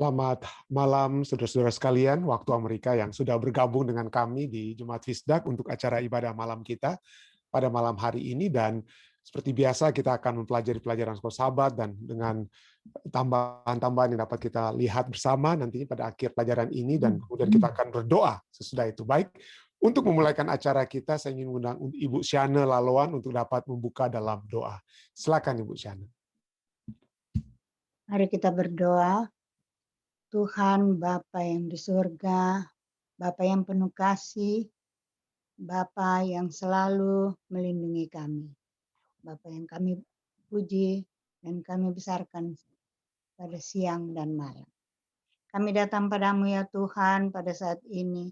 Selamat malam saudara-saudara sekalian, waktu Amerika yang sudah bergabung dengan kami di Jemaat Fisdak untuk acara ibadah malam kita pada malam hari ini. Dan seperti biasa kita akan mempelajari pelajaran sekolah sahabat dan dengan tambahan-tambahan yang dapat kita lihat bersama nantinya pada akhir pelajaran ini, dan kemudian kita akan berdoa sesudah itu. Baik, untuk memulaikan acara kita saya ingin mengundang Ibu Syane Laloan untuk dapat membuka dalam doa. Silakan Ibu Syane. Mari kita berdoa. Tuhan Bapa yang di surga, Bapa yang penuh kasih, Bapa yang selalu melindungi kami, Bapa yang kami puji dan kami besarkan pada siang dan malam. Kami datang padamu ya Tuhan pada saat ini,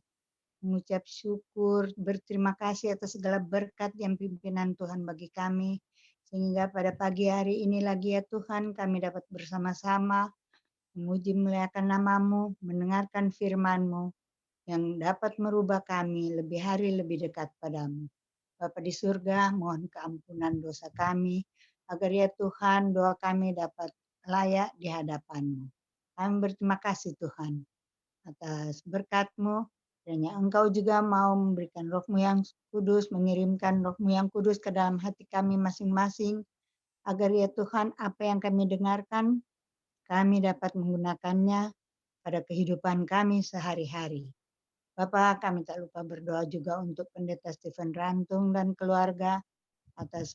mengucap syukur, berterima kasih atas segala berkat yang pimpinan Tuhan bagi kami, sehingga pada pagi hari ini lagi ya Tuhan kami dapat bersama-sama memuji memuliakan namamu, mendengarkan firman-Mu yang dapat merubah kami lebih hari lebih dekat padamu. Bapa di surga, mohon keampunan dosa kami, agar ya Tuhan doa kami dapat layak di hadapan-Mu. Kami berterima kasih Tuhan atas berkat-Mu, dan yang Engkau juga mau memberikan Roh-Mu yang kudus, mengirimkan Roh-Mu yang kudus ke dalam hati kami masing-masing, agar ya Tuhan apa yang kami dengarkan kami dapat menggunakannya pada kehidupan kami sehari-hari. Bapak, kami tak lupa berdoa juga untuk Pendeta Stephen Rantung dan keluarga atas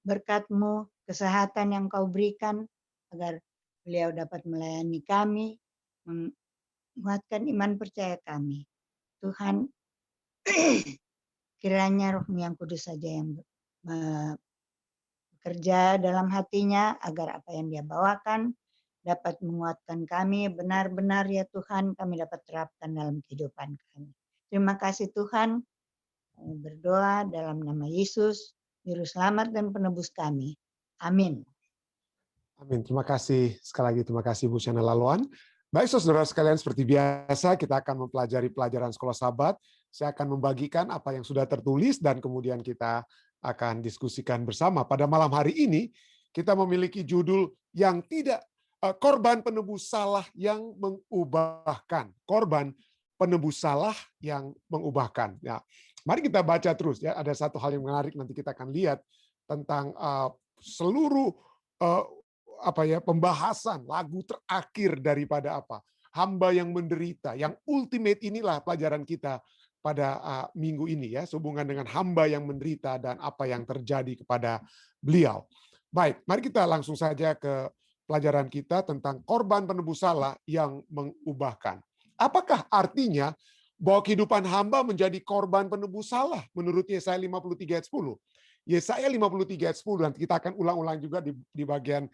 berkat-Mu, kesehatan yang Kau berikan, agar beliau dapat melayani kami, menguatkan iman percaya kami. Tuhan, kiranya Roh-Mu yang kudus saja yang bekerja dalam hatinya, agar apa yang dia bawakan dapat menguatkan kami, benar-benar ya Tuhan kami dapat terapkan dalam kehidupan kami. Terima kasih Tuhan, kami berdoa dalam nama Yesus, Juru Selamat dan Penebus kami. Amin. Amin. Terima kasih sekali lagi, terima kasih Bu Syane Laloan. Baik saudara sekalian, seperti biasa kita akan mempelajari pelajaran sekolah sahabat. Saya akan membagikan apa yang sudah tertulis dan kemudian kita akan diskusikan bersama. Pada malam hari ini kita memiliki judul yang tidak korban penebus salah yang mengubahkan. Korban penebus salah yang mengubahkan. Ya, mari kita baca terus ya. Ada satu hal yang menarik nanti kita akan lihat tentang seluruh pembahasan lagu terakhir daripada hamba yang menderita. Yang ultimate inilah pelajaran kita pada minggu ini ya, sehubungan dengan hamba yang menderita dan apa yang terjadi kepada beliau. Baik, mari kita langsung saja ke pelajaran kita tentang korban penebus salah yang mengubahkan. Apakah artinya bahwa kehidupan hamba menjadi korban penebus salah menurut Yesaya 53 ayat 10? Yesaya 53 ayat 10, nanti kita akan ulang-ulang juga di bagian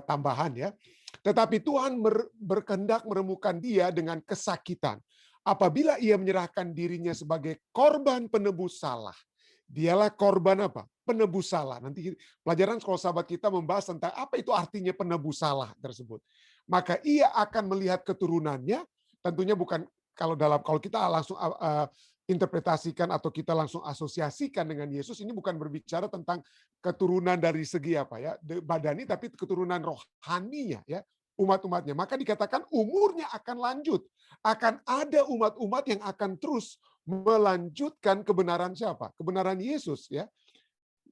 tambahan ya. Tetapi Tuhan berkehendak menemukan dia dengan kesakitan. Apabila ia menyerahkan dirinya sebagai korban penebus salah. Dialah korban apa? Penebus salah. Nanti pelajaran sekolah sahabat kita membahas tentang apa itu artinya penebus salah tersebut. Maka ia akan melihat keturunannya, tentunya bukan kalau kita langsung interpretasikan atau kita langsung asosiasikan dengan Yesus, ini bukan berbicara tentang keturunan dari segi badani, tapi keturunan rohaninya ya, umat-umatnya. Maka dikatakan umurnya akan lanjut. Akan ada umat-umat yang akan terus melanjutkan kebenaran siapa? Kebenaran Yesus ya.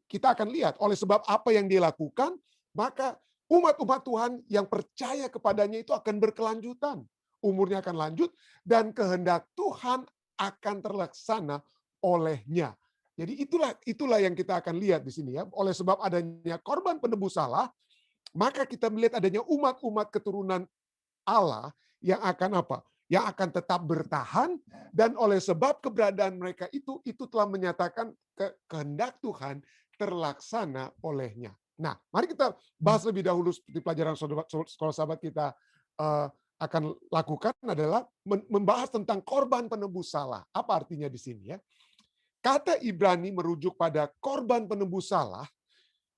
Kita akan lihat oleh sebab apa yang dia lakukan, maka umat-umat Tuhan yang percaya kepadanya itu akan berkelanjutan. Umurnya akan lanjut dan kehendak Tuhan akan terlaksana olehnya. Jadi itulah yang kita akan lihat di sini ya. Oleh sebab adanya korban penebus salah, maka kita melihat adanya umat-umat keturunan Allah yang akan yang akan tetap bertahan, dan oleh sebab keberadaan mereka itu telah menyatakan kehendak Tuhan terlaksana olehnya. Nah, mari kita bahas lebih dahulu seperti pelajaran sekolah sahabat kita akan lakukan adalah membahas tentang korban penebus salah. Apa artinya di sini ya? Kata Ibrani merujuk pada korban penebus salah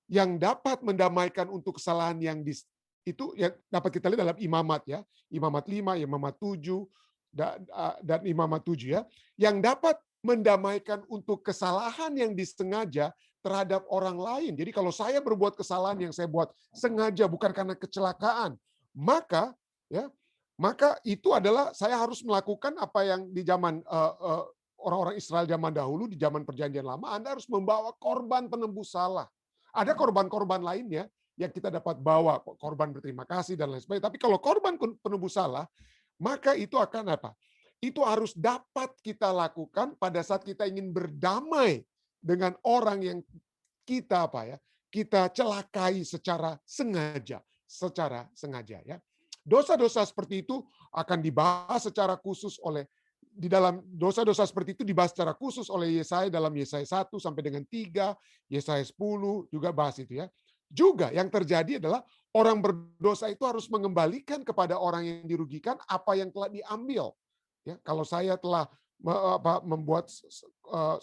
yang dapat mendamaikan untuk kesalahan yang itu yang dapat kita lihat dalam Imamat ya. Imamat 5, Imamat 7 dan Imamat 7 ya, yang dapat mendamaikan untuk kesalahan yang disengaja terhadap orang lain. Jadi kalau saya berbuat kesalahan yang saya buat sengaja bukan karena kecelakaan, maka ya. Maka itu adalah saya harus melakukan apa yang di zaman orang-orang Israel zaman dahulu, di zaman Perjanjian Lama, Anda harus membawa korban penembus salah. Ada korban-korban lainnya yang kita dapat bawa, korban berterima kasih dan lain sebagainya. Tapi kalau korban penembus salah, maka itu akan apa? Itu harus dapat kita lakukan pada saat kita ingin berdamai dengan orang yang kita apa ya? Kita celakai secara sengaja ya. Dosa-dosa seperti itu akan dibahas secara khusus oleh di dalam dosa-dosa seperti itu dibahas secara khusus oleh Yesaya dalam Yesaya 1 sampai dengan 3, Yesaya 10 juga bahas itu ya. Juga yang terjadi adalah orang berdosa itu harus mengembalikan kepada orang yang dirugikan apa yang telah diambil. Ya, kalau saya telah membuat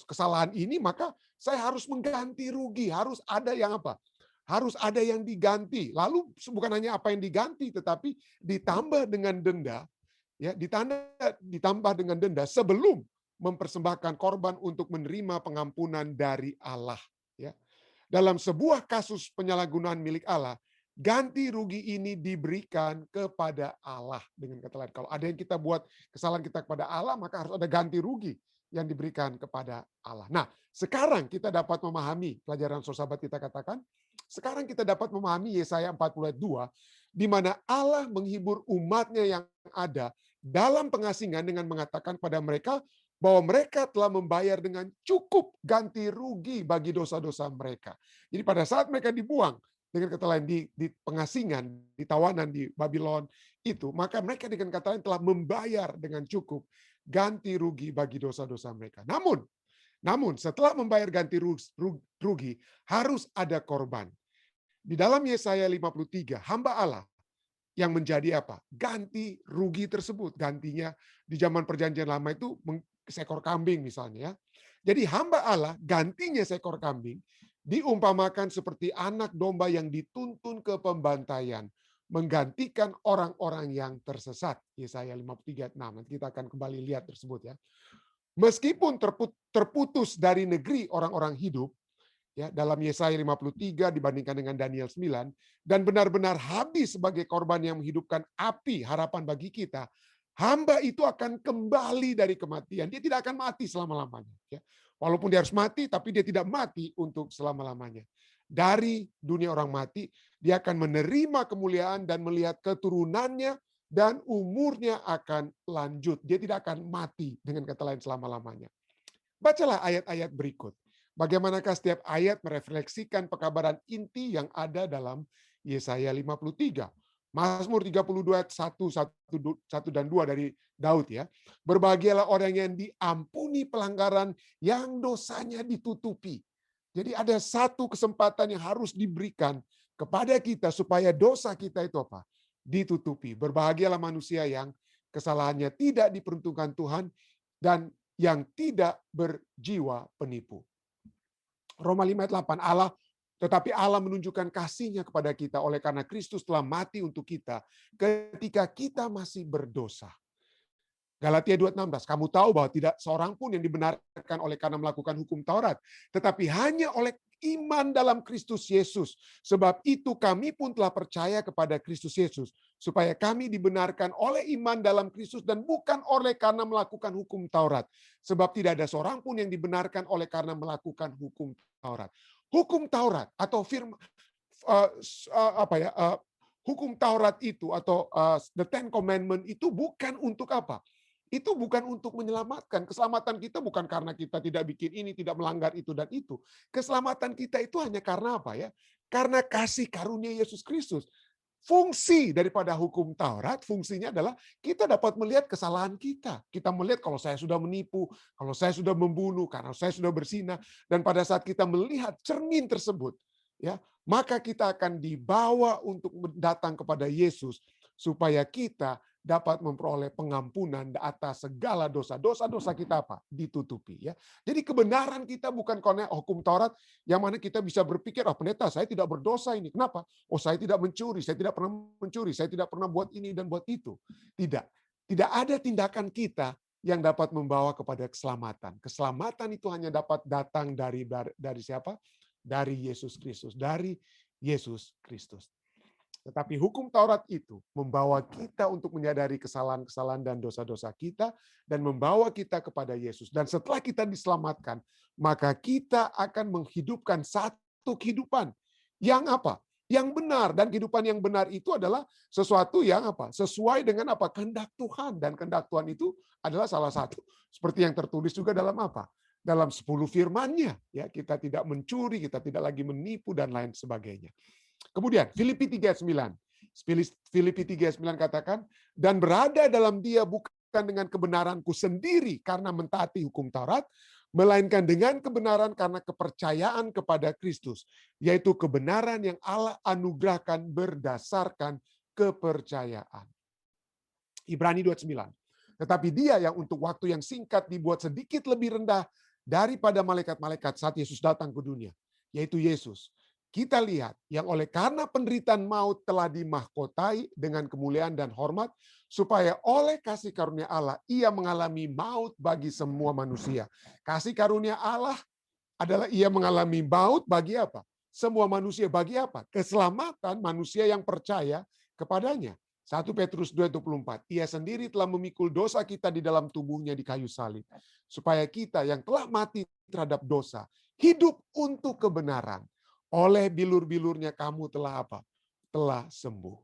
kesalahan ini, maka saya harus mengganti rugi, harus ada yang apa? Harus ada yang diganti. Lalu bukan hanya apa yang diganti, tetapi ditambah dengan denda, ya, ditambah dengan denda sebelum mempersembahkan korban untuk menerima pengampunan dari Allah. Ya. Dalam sebuah kasus penyalahgunaan milik Allah, ganti rugi ini diberikan kepada Allah. Dengan kata lain, kalau ada yang kita buat kesalahan kita kepada Allah, maka harus ada ganti rugi yang diberikan kepada Allah. Nah, sekarang kita dapat memahami pelajaran sahabat kita katakan, sekarang kita dapat memahami Yesaya 40 ayat 2, di mana Allah menghibur umatnya yang ada dalam pengasingan dengan mengatakan pada mereka bahwa mereka telah membayar dengan cukup ganti rugi bagi dosa-dosa mereka. Jadi pada saat mereka dibuang, dengan kata lain di pengasingan, di tawanan di Babylon itu, maka mereka dengan kata lain telah membayar dengan cukup ganti rugi bagi dosa-dosa mereka. Namun setelah membayar ganti rugi harus ada korban. Di dalam Yesaya 53, hamba Allah yang menjadi apa? Ganti rugi tersebut. Gantinya di zaman Perjanjian Lama itu seekor kambing misalnya. Jadi hamba Allah gantinya seekor kambing diumpamakan seperti anak domba yang dituntun ke pembantaian, menggantikan orang-orang yang tersesat. Yesaya 53 ayat 6. Nanti kita akan kembali lihat tersebut ya. Meskipun terputus dari negeri orang-orang hidup, ya dalam Yesaya 53 dibandingkan dengan Daniel 9 dan benar-benar habis sebagai korban yang menghidupkan api harapan bagi kita, hamba itu akan kembali dari kematian. Dia tidak akan mati selama-lamanya, ya. Walaupun dia harus mati, tapi dia tidak mati untuk selama-lamanya. Dari dunia orang mati, dia akan menerima kemuliaan dan melihat keturunannya dan umurnya akan lanjut. Dia tidak akan mati dengan kata lain selama-lamanya. Bacalah ayat-ayat berikut. Bagaimanakah setiap ayat merefleksikan pekabaran inti yang ada dalam Yesaya 53. Mazmur 32 ayat 1 dan 2 dari Daud ya. Berbahagialah orang yang diampuni pelanggaran yang dosanya ditutupi. Jadi ada satu kesempatan yang harus diberikan kepada kita supaya dosa kita itu apa? Ditutupi. Berbahagialah manusia yang kesalahannya tidak diperuntukkan Tuhan dan yang tidak berjiwa penipu. Roma 5 ayat 8, tetapi Allah menunjukkan kasih-Nya kepada kita oleh karena Kristus telah mati untuk kita ketika kita masih berdosa. Galatia 2:16, kamu tahu bahwa tidak seorang pun yang dibenarkan oleh karena melakukan hukum Taurat, tetapi hanya oleh iman dalam Kristus Yesus. Sebab itu kami pun telah percaya kepada Kristus Yesus, supaya kami dibenarkan oleh iman dalam Kristus dan bukan oleh karena melakukan hukum Taurat. Sebab tidak ada seorang pun yang dibenarkan oleh karena melakukan hukum Taurat. Hukum Taurat atau hukum Taurat itu atau the Ten Commandment itu bukan untuk apa? Itu bukan untuk menyelamatkan. Keselamatan kita bukan karena kita tidak bikin ini, tidak melanggar itu dan itu. Keselamatan kita itu hanya karena apa ya? Karena kasih karunia Yesus Kristus. Fungsi daripada hukum Taurat, fungsinya adalah kita dapat melihat kesalahan kita. Kita melihat kalau saya sudah menipu, kalau saya sudah membunuh, karena saya sudah berzinah. Dan pada saat kita melihat cermin tersebut, ya, maka kita akan dibawa untuk datang kepada Yesus supaya kita dapat memperoleh pengampunan atas segala dosa kita apa? Ditutupi ya. Jadi kebenaran kita bukan karena hukum Taurat yang mana kita bisa berpikir, oh pendeta saya tidak berdosa ini. Kenapa? Oh saya tidak mencuri, saya tidak pernah mencuri, saya tidak pernah buat ini dan buat itu. Tidak. Tidak ada tindakan kita yang dapat membawa kepada keselamatan. Keselamatan itu hanya dapat datang dari siapa? Dari Yesus Kristus, dari Yesus Kristus. Tetapi hukum Taurat itu membawa kita untuk menyadari kesalahan-kesalahan dan dosa-dosa kita dan membawa kita kepada Yesus. Dan setelah kita diselamatkan, maka kita akan menghidupkan satu kehidupan yang apa? Yang benar. Dan kehidupan yang benar itu adalah sesuatu yang apa? Sesuai dengan apa? Kehendak Tuhan. Dan kehendak Tuhan itu adalah salah satu seperti yang tertulis juga dalam apa? Dalam 10 firman-Nya, ya, kita tidak mencuri, kita tidak lagi menipu dan lain sebagainya. Kemudian Filipi 3:9. Filipi 3:9 katakan, dan berada dalam Dia bukan dengan kebenaranku sendiri karena mentaati hukum Taurat, melainkan dengan kebenaran karena kepercayaan kepada Kristus, yaitu kebenaran yang Allah anugerahkan berdasarkan kepercayaan. Ibrani 2:9. Tetapi Dia yang untuk waktu yang singkat dibuat sedikit lebih rendah daripada malaikat-malaikat saat Yesus datang ke dunia, yaitu Yesus. Kita lihat yang oleh karena penderitaan maut telah dimahkotai dengan kemuliaan dan hormat, supaya oleh kasih karunia Allah ia mengalami maut bagi semua manusia. Kasih karunia Allah adalah ia mengalami maut bagi apa? Semua manusia. Bagi apa? Keselamatan manusia yang percaya kepadanya. 1 Petrus 2:24. Ia sendiri telah memikul dosa kita di dalam tubuhnya di kayu salib, supaya kita yang telah mati terhadap dosa hidup untuk kebenaran. Oleh bilur-bilurnya kamu telah apa? Telah sembuh.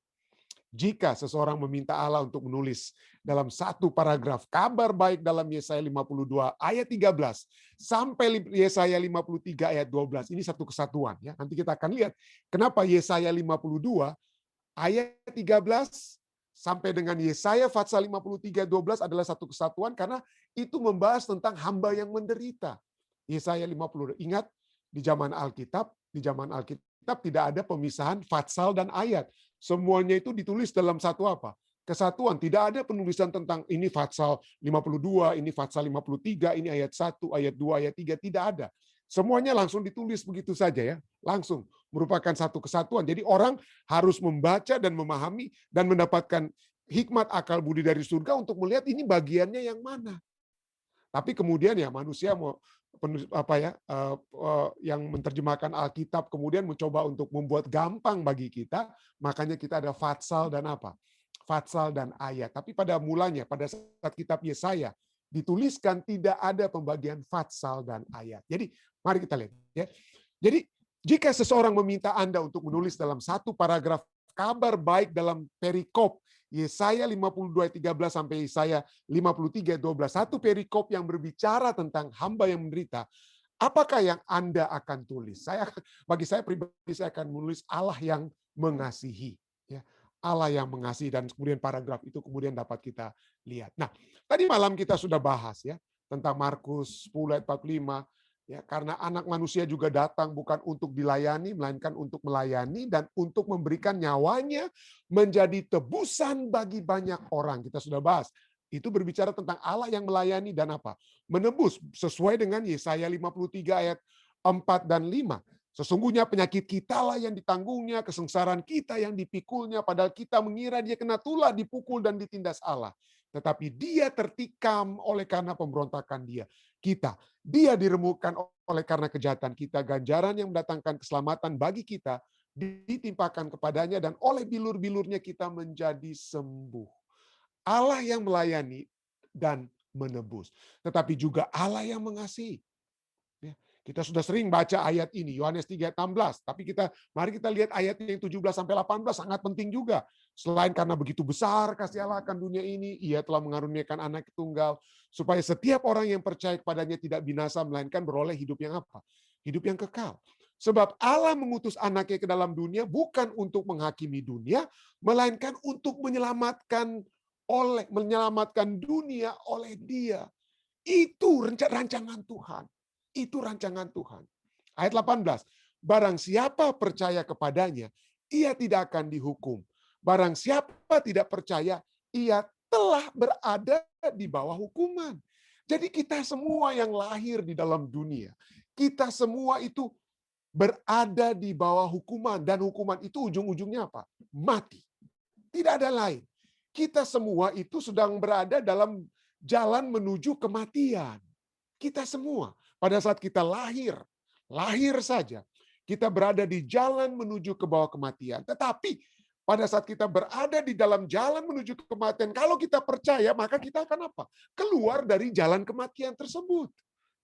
Jika seseorang meminta Allah untuk menulis dalam satu paragraf kabar baik dalam Yesaya 52 ayat 13 sampai Yesaya 53 ayat 12, ini satu kesatuan, ya. Nanti kita akan lihat kenapa Yesaya 52 ayat 13 sampai dengan Yesaya Fatsal 53:12 adalah satu kesatuan, karena itu membahas tentang hamba yang menderita. Yesaya 50. Ingat, di zaman Alkitab tidak ada pemisahan fatsal dan ayat. Semuanya itu ditulis dalam satu apa? Kesatuan. Tidak ada penulisan tentang ini fatsal 52, ini fatsal 53, ini ayat 1, ayat 2, ayat 3. Tidak ada. Semuanya langsung ditulis begitu saja, ya. Langsung merupakan satu kesatuan. Jadi orang harus membaca dan memahami dan mendapatkan hikmat akal budi dari surga untuk melihat ini bagiannya yang mana. Tapi kemudian ya manusia mau yang menerjemahkan Alkitab kemudian mencoba untuk membuat gampang bagi kita, makanya kita ada fatsal dan apa? Fatsal dan ayat. Tapi pada mulanya, pada saat kitab Yesaya dituliskan, tidak ada pembagian fatsal dan ayat. Jadi mari kita lihat, ya. Jadi jika seseorang meminta Anda untuk menulis dalam satu paragraf kabar baik dalam perikop Yesaya 52:13 sampai Yesaya 53:12, satu perikop yang berbicara tentang hamba yang menderita, apakah yang Anda akan tulis? Bagi saya pribadi, saya akan menulis Allah yang mengasihi, ya. Allah yang mengasihi, dan kemudian paragraf itu kemudian dapat kita lihat. Nah, tadi malam kita sudah bahas, ya, tentang Markus 10 ayat 45. Ya, karena anak manusia juga datang bukan untuk dilayani, melainkan untuk melayani dan untuk memberikan nyawanya menjadi tebusan bagi banyak orang. Kita sudah bahas. Itu berbicara tentang Allah yang melayani dan apa? Menebus, sesuai dengan Yesaya 53 ayat 4 dan 5. Sesungguhnya penyakit kita lah yang ditanggungnya, kesengsaraan kita yang dipikulnya, padahal kita mengira dia kena tulah, dipukul dan ditindas Allah. Tetapi dia tertikam oleh karena pemberontakan dia diremukkan oleh karena kejahatan kita, ganjaran yang mendatangkan keselamatan bagi kita ditimpakan kepadanya, dan oleh bilur-bilurnya kita menjadi sembuh. Allah yang melayani dan menebus, tetapi juga Allah yang mengasihi. Ya, kita sudah sering baca ayat ini, Yohanes 3:16, tapi mari kita lihat ayat yang 17 sampai 18, sangat penting juga. Selain karena begitu besar kasih Allah akan dunia ini, Ia telah mengaruniakan anak tunggal, supaya setiap orang yang percaya kepadanya tidak binasa, melainkan beroleh hidup yang apa? Hidup yang kekal. Sebab Allah mengutus anaknya ke dalam dunia bukan untuk menghakimi dunia, melainkan untuk menyelamatkan dunia oleh Dia. Itu rancangan Tuhan. Itu rancangan Tuhan. Ayat 18. Barang siapa percaya kepadanya, ia tidak akan dihukum. Barang siapa tidak percaya, ia telah berada di bawah hukuman. Jadi kita semua yang lahir di dalam dunia, kita semua itu berada di bawah hukuman. Dan hukuman itu ujung-ujungnya apa? Mati. Tidak ada lain. Kita semua itu sedang berada dalam jalan menuju kematian. Kita semua. Pada saat kita lahir saja, kita berada di jalan menuju ke bawah kematian. Tetapi pada saat kita berada di dalam jalan menuju kematian, kalau kita percaya, maka kita akan apa? Keluar dari jalan kematian tersebut.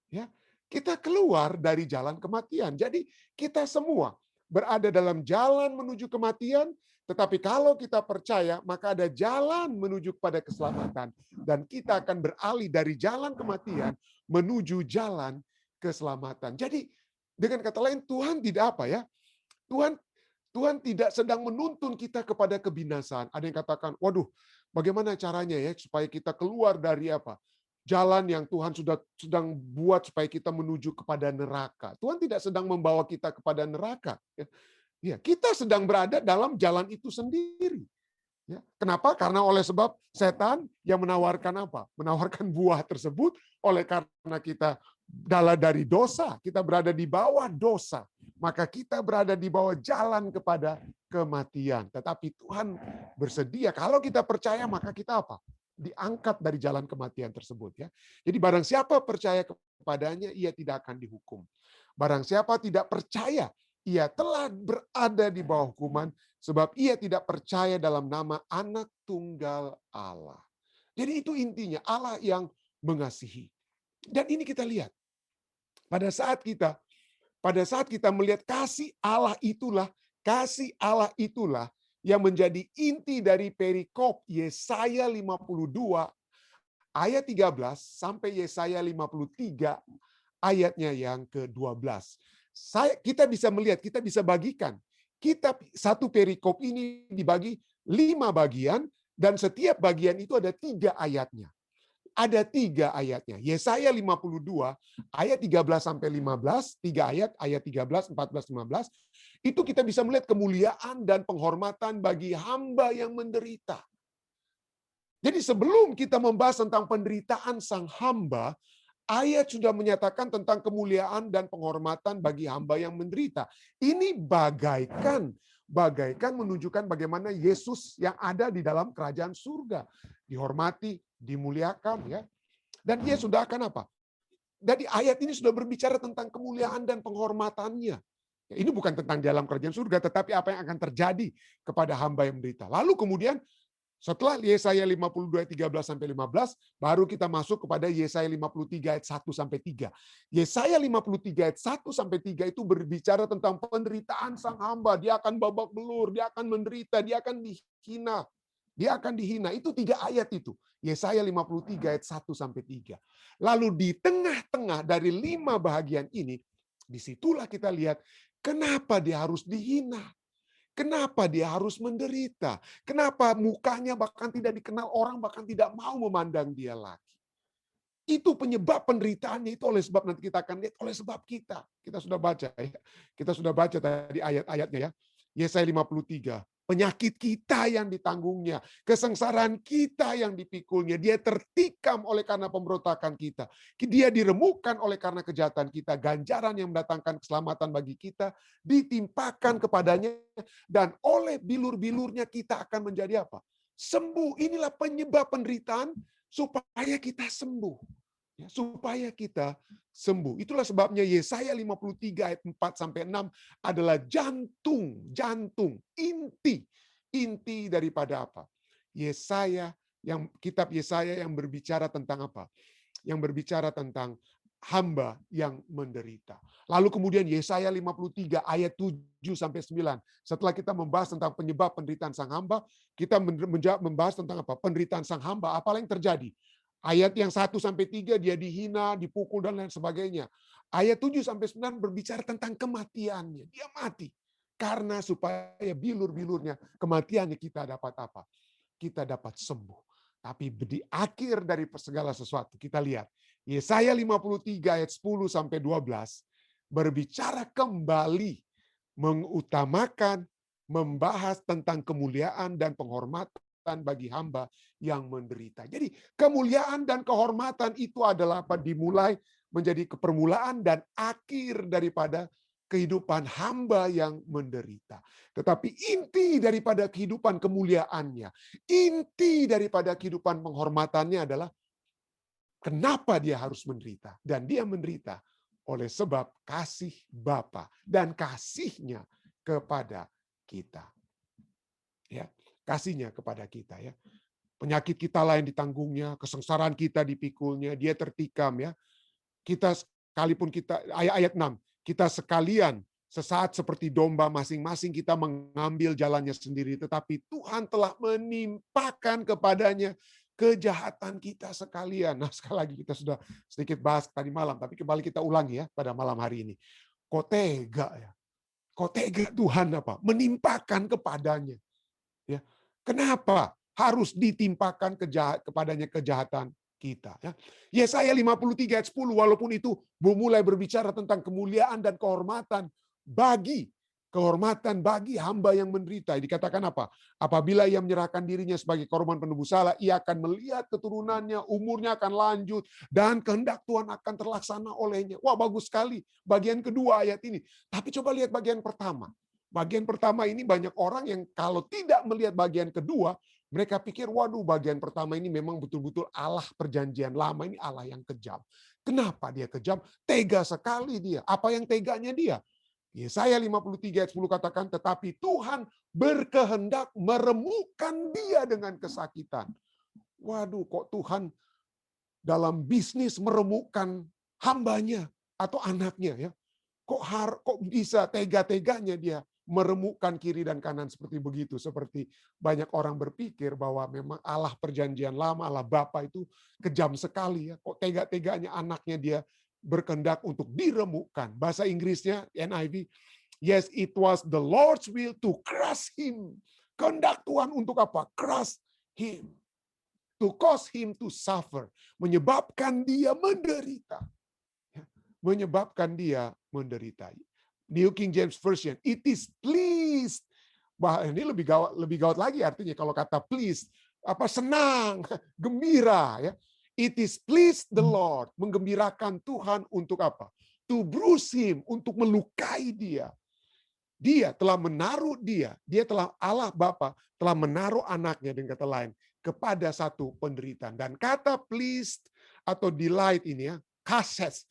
Ya, kita keluar dari jalan kematian. Jadi kita semua berada dalam jalan menuju kematian, tetapi kalau kita percaya, maka ada jalan menuju kepada keselamatan. Dan kita akan beralih dari jalan kematian menuju jalan keselamatan. Jadi dengan kata lain, Tuhan tidak apa ya? Tuhan Tuhan tidak sedang menuntun kita kepada kebinasaan. Ada yang katakan, waduh, bagaimana caranya ya supaya kita keluar dari apa? Jalan yang Tuhan sudah sedang buat supaya kita menuju kepada neraka. Tuhan tidak sedang membawa kita kepada neraka. Ya, kita sedang berada dalam jalan itu sendiri. Ya, kenapa? Karena oleh sebab setan yang menawarkan apa? Menawarkan buah tersebut oleh karena kita dari dosa, kita berada di bawah dosa, maka kita berada di bawah jalan kepada kematian. Tetapi Tuhan bersedia, kalau kita percaya maka kita apa? Diangkat dari jalan kematian tersebut ya. Jadi barang siapa percaya kepadanya, ia tidak akan dihukum. Barang siapa tidak percaya, ia telah berada di bawah hukuman, sebab ia tidak percaya dalam nama Anak Tunggal Allah. Jadi itu intinya, Allah yang mengasihi. Dan ini kita lihat. Pada saat kita melihat kasih Allah itulah yang menjadi inti dari perikop Yesaya 52 ayat 13 sampai Yesaya 53 ayatnya yang ke-12. Kita bisa melihat, kita bisa bagikan. Satu perikop ini dibagi 5 bagian, dan setiap bagian itu ada 3 ayatnya. Ada 3 ayatnya. Yesaya 52 ayat 13 sampai 15, 3 ayat 13, 14, 15. Itu kita bisa melihat kemuliaan dan penghormatan bagi hamba yang menderita. Jadi sebelum kita membahas tentang penderitaan sang hamba, ayat sudah menyatakan tentang kemuliaan dan penghormatan bagi hamba yang menderita. Ini bagaikan menunjukkan bagaimana Yesus yang ada di dalam kerajaan surga. Dihormati, dimuliakan ya. Dan dia sudah akan apa? Jadi ayat ini sudah berbicara tentang kemuliaan dan penghormatannya. Ya, ini bukan tentang di dalam kerajaan surga, tetapi apa yang akan terjadi kepada hamba yang menderita. Lalu kemudian setelah Yesaya 52 ayat 13 sampai 15, baru kita masuk kepada Yesaya 53 ayat 1 sampai 3. Yesaya 53 ayat 1 sampai 3 itu berbicara tentang penderitaan sang hamba. Dia akan babak belur, dia akan menderita, dia akan dihina. Dia akan dihina. Itu 3 ayat itu. Yesaya 53 ayat 1 sampai 3. Lalu di tengah-tengah dari 5 bahagian ini, disitulah kita lihat kenapa dia harus dihina. Kenapa dia harus menderita? Kenapa mukanya bahkan tidak dikenal orang, bahkan tidak mau memandang dia lagi? Itu penyebab penderitaannya itu oleh sebab nanti kita akan lihat oleh sebab kita. Kita sudah baca ya. Kita sudah baca tadi ayat-ayatnya ya. Yesaya 53. Penyakit kita yang ditanggungnya, kesengsaraan kita yang dipikulnya, dia tertikam oleh karena pemberontakan kita. Dia diremukkan oleh karena kejahatan kita, ganjaran yang mendatangkan keselamatan bagi kita ditimpakan kepadanya, dan oleh bilur-bilurnya kita akan menjadi apa? Sembuh. Inilah penyebab penderitaan supaya kita sembuh. Ya, supaya kita sembuh. Itulah sebabnya Yesaya 53 ayat 4 sampai 6 adalah jantung, inti daripada apa? Kitab Yesaya yang berbicara tentang apa? Yang berbicara tentang hamba yang menderita. Lalu kemudian Yesaya 53 ayat 7 sampai 9. Setelah kita membahas tentang penyebab penderitaan sang hamba, kita membahas tentang apa? Penderitaan sang hamba, apa yang terjadi? Ayat yang 1 sampai 3 dia dihina, dipukul dan lain sebagainya. Ayat 7 sampai 9 berbicara tentang kematiannya. Dia mati karena supaya bilur-bilurnya kematiannya kita dapat apa? Kita dapat sembuh. Tapi di akhir dari segala sesuatu kita lihat Yesaya 53 ayat 10 sampai 12 berbicara kembali mengutamakan, membahas tentang kemuliaan dan penghormatan bagi hamba yang menderita. Jadi kemuliaan dan kehormatan itu adalah apa? Dimulai menjadi permulaan dan akhir daripada kehidupan hamba yang menderita. Tetapi inti daripada kehidupan kemuliaannya, inti daripada kehidupan penghormatannya adalah kenapa dia harus menderita. Dan dia menderita oleh sebab kasih Bapa dan kasihnya kepada kita. Ya, kasihnya kepada kita ya. Penyakit kita lah yang ditanggungnya, kesengsaraan kita dipikulnya, dia tertikam ya. Kita sekalipun kita ayat 6, kita sekalian sesaat seperti domba masing-masing kita mengambil jalannya sendiri, tetapi Tuhan telah menimpakan kepadanya kejahatan kita sekalian. Nah, sekali lagi kita sudah sedikit bahas tadi malam, tapi kembali kita ulangi ya pada malam hari ini. Kok tega ya? Kok tega Tuhan apa? Menimpakan kepadanya. Ya. Kenapa harus ditimpakan kepadanya kejahatan kita? Ya. Yesaya 53 ayat 10, walaupun itu mulai berbicara tentang kemuliaan dan kehormatan bagi hamba yang menderita. Dikatakan apa? Apabila ia menyerahkan dirinya sebagai korban penebus salah, ia akan melihat keturunannya, umurnya akan lanjut, dan kehendak Tuhan akan terlaksana olehnya. Wah, bagus sekali bagian kedua ayat ini. Tapi coba lihat bagian pertama. Bagian pertama ini banyak orang yang kalau tidak melihat bagian kedua, mereka pikir, waduh bagian pertama ini memang betul-betul Allah perjanjian lama, ini Allah yang kejam. Kenapa dia kejam? Tega sekali dia. Apa yang teganya dia? Yesaya 53 ayat 10 katakan, tetapi Tuhan berkehendak meremukkan dia dengan kesakitan. Waduh, kok Tuhan dalam bisnis meremukkan hambanya atau anaknya ya? Kok bisa tega-teganya dia meremukkan kiri dan kanan seperti begitu, seperti banyak orang berpikir bahwa memang Allah perjanjian lama, Allah Bapa itu kejam sekali ya. Kok tega-teganya anaknya dia berkehendak untuk diremukkan. Bahasa Inggrisnya NIV, yes, it was the Lord's will to crush him. Kehendak Tuhan untuk apa? Crush him. To cause him to suffer. Menyebabkan dia menderita. Menyebabkan dia menderita. New King James Version, it is pleased. Bah, ini lebih gawat lagi artinya kalau kata pleased, apa senang, gembira ya. It is pleased the Lord, menggembirakan Tuhan untuk apa? To bruise him, untuk melukai dia. Dia telah menaruh dia telah Allah Bapa telah menaruh anaknya dengan kata lain kepada satu penderitaan. Dan kata pleased atau delight ini ya, kapets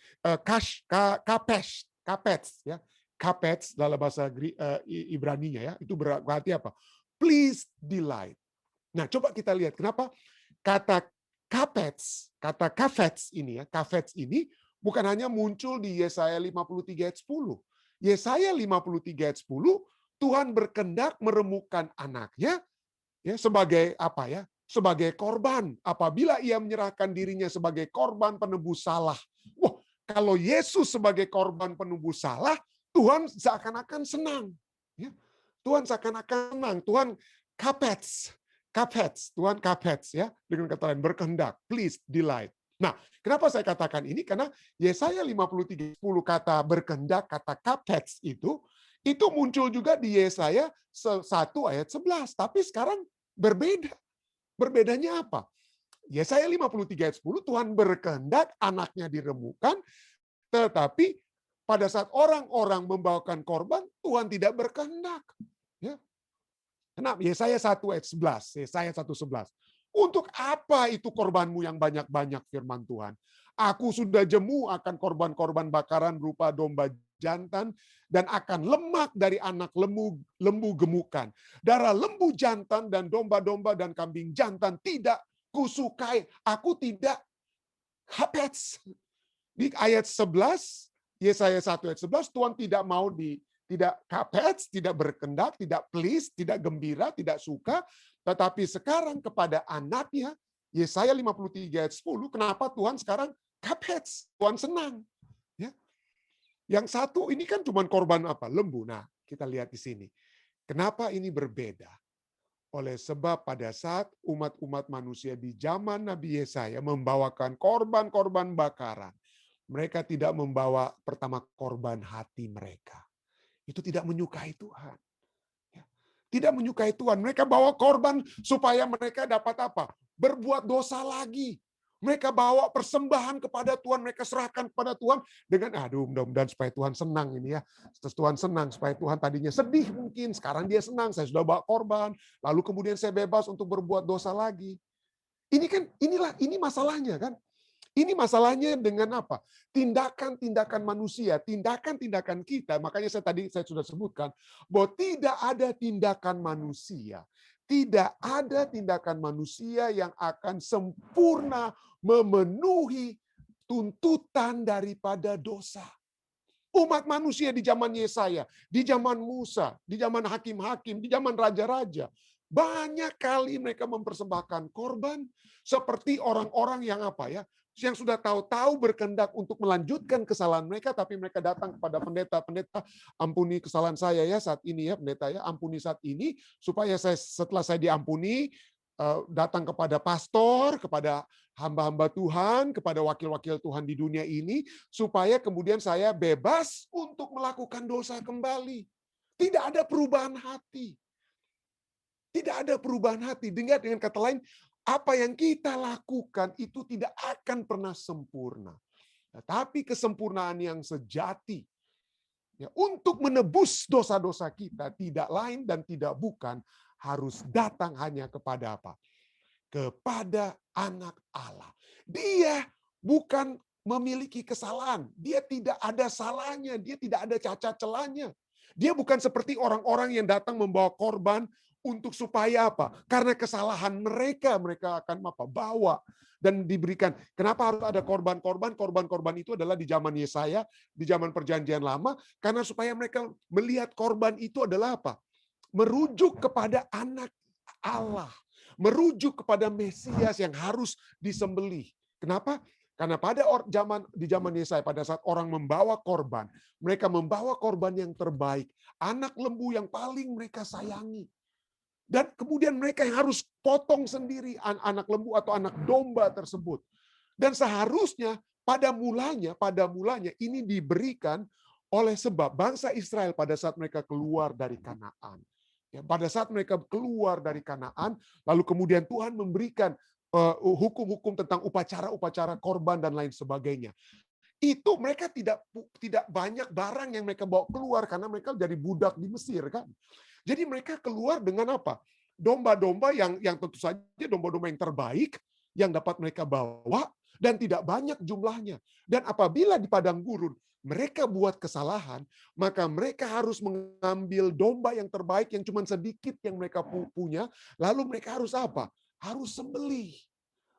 ya. Kapets dalam bahasa Ibrani-nya ya, itu berarti apa? Please delight. Nah, coba kita lihat kenapa kata kafets ini ya, kafets ini bukan hanya muncul di Yesaya 53 ayat 10. Yesaya 53 ayat 10, Tuhan berkehendak meremukkan anaknya ya sebagai apa ya? Sebagai korban. Apabila ia menyerahkan dirinya sebagai korban penebus salah. Wah, kalau Yesus sebagai korban penebus salah, Tuhan seakan-akan senang. Ya. Tuhan seakan-akan senang. Tuhan kapets, Tuhan kapets ya, dengan kata lain berkehendak, please delight. Nah, kenapa saya katakan ini? Karena Yesaya 53:10 kata berkehendak, kata kapets itu muncul juga di Yesaya 1 ayat 11. Tapi sekarang berbeda. Berbedanya apa? Yesaya 53 ayat 10, Tuhan berkehendak anaknya diremukkan, tetapi pada saat orang-orang membawakan korban, Tuhan tidak berkehendak. Ya. Kenapa? Yesaya 1 ayat 11. Yesaya 1:11. Untuk apa itu korbanmu yang banyak-banyak, firman Tuhan? Aku sudah jemu akan korban-korban bakaran berupa domba jantan dan akan lemak dari anak lembu gemukan. Darah lembu jantan dan domba-domba dan kambing jantan tidak kusukai. Aku tidak hapets. Di ayat 11, Yesaya 1 ayat 11, Tuhan tidak mau tidak kapets, tidak berkendak, tidak please, tidak gembira, tidak suka. Tetapi sekarang kepada anaknya, Yesaya 53 ayat 10, kenapa Tuhan sekarang kapets? Tuhan senang. Ya. Yang satu ini kan cuma korban apa? Lembu. Nah, kita lihat di sini. Kenapa ini berbeda? Oleh sebab pada saat umat-umat manusia di zaman Nabi Yesaya membawakan korban-korban bakaran, mereka tidak membawa pertama korban hati mereka. Itu tidak menyukai Tuhan. Tidak menyukai Tuhan. Mereka bawa korban supaya mereka dapat apa? Berbuat dosa lagi. Mereka bawa persembahan kepada Tuhan, mereka serahkan kepada Tuhan dengan aduh mudah-mudahan supaya Tuhan senang ini ya. Terus Tuhan senang supaya Tuhan tadinya sedih mungkin, sekarang dia senang, saya sudah bawa korban, lalu kemudian saya bebas untuk berbuat dosa lagi. Ini masalahnya kan. Ini masalahnya dengan apa? Tindakan-tindakan manusia, tindakan-tindakan kita. Makanya saya sudah sebutkan bahwa tidak ada tindakan manusia, Tidak ada tindakan manusia yang akan sempurna memenuhi tuntutan daripada dosa. Umat manusia di zaman Yesaya, di zaman Musa, di zaman hakim-hakim, di zaman raja-raja, banyak kali mereka mempersembahkan korban seperti orang-orang yang apa ya, yang sudah tahu-tahu berkehendak untuk melanjutkan kesalahan mereka, tapi mereka datang kepada pendeta, ampuni kesalahan saya ya saat ini ya pendeta ya, ampuni saat ini supaya setelah saya diampuni, datang kepada pastor, kepada hamba-hamba Tuhan, kepada wakil-wakil Tuhan di dunia ini, supaya kemudian saya bebas untuk melakukan dosa kembali. Tidak ada perubahan hati. Tidak ada perubahan hati. Dengan kata lain, apa yang kita lakukan itu tidak akan pernah sempurna. Tetapi kesempurnaan yang sejati, ya, untuk menebus dosa-dosa kita tidak lain dan tidak bukan harus datang hanya kepada apa? Kepada anak Allah. Dia bukan memiliki kesalahan. Dia tidak ada salahnya. Dia tidak ada cacat celahnya. Dia bukan seperti orang-orang yang datang membawa korban untuk supaya apa? Karena kesalahan mereka akan apa? Bawa dan diberikan. Kenapa harus ada korban-korban? Korban-korban itu adalah di zaman Yesaya, di zaman Perjanjian Lama, karena supaya mereka melihat korban itu adalah apa? Merujuk kepada anak Allah, merujuk kepada Mesias yang harus disembelih. Kenapa? Karena di zaman Yesaya, pada saat orang membawa korban, mereka membawa korban yang terbaik, anak lembu yang paling mereka sayangi. Dan kemudian mereka yang harus potong sendiri anak lembu atau anak domba tersebut. Dan seharusnya pada mulanya ini diberikan oleh sebab bangsa Israel pada saat mereka keluar dari Kanaan. Ya, pada saat mereka keluar dari Kanaan, lalu kemudian Tuhan memberikan hukum-hukum tentang upacara-upacara korban dan lain sebagainya. Itu mereka tidak banyak barang yang mereka bawa keluar karena mereka jadi budak di Mesir kan. Jadi mereka keluar dengan apa? Domba-domba yang tentu saja domba-domba yang terbaik yang dapat mereka bawa dan tidak banyak jumlahnya. Dan apabila di padang gurun mereka buat kesalahan, maka mereka harus mengambil domba yang terbaik yang cuma sedikit yang mereka punya, lalu mereka harus apa? Harus sembelih.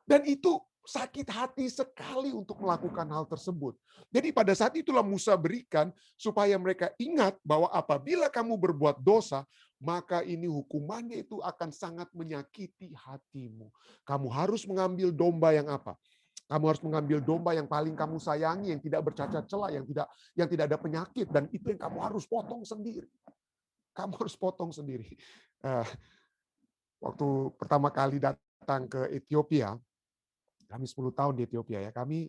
Dan itu sakit hati sekali untuk melakukan hal tersebut. Jadi pada saat itulah Musa berikan supaya mereka ingat bahwa apabila kamu berbuat dosa, maka ini hukumannya itu akan sangat menyakiti hatimu. Kamu harus mengambil domba yang apa? Kamu harus mengambil domba yang paling kamu sayangi, yang tidak bercacat celah, yang tidak ada penyakit, dan itu yang kamu harus potong sendiri. Kamu harus potong sendiri. Waktu pertama kali datang ke Ethiopia, kami 10 tahun di Ethiopia ya. Kami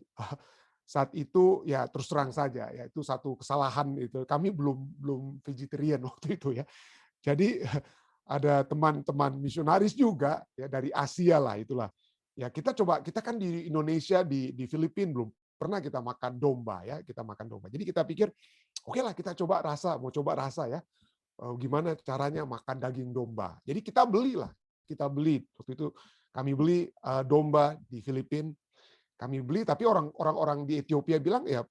saat itu ya terus terang saja ya itu satu kesalahan itu. Kami belum vegetarian waktu itu ya. Jadi ada teman-teman misionaris juga ya dari Asia lah itulah. Ya kita kan di Indonesia di Filipina belum pernah kita makan domba ya, kita makan domba. Jadi kita pikir oke lah kita mau coba rasa ya. Gimana caranya makan daging domba. Jadi kita beli waktu itu kami beli domba di Filipina, kami beli tapi orang-orang di Ethiopia bilang ya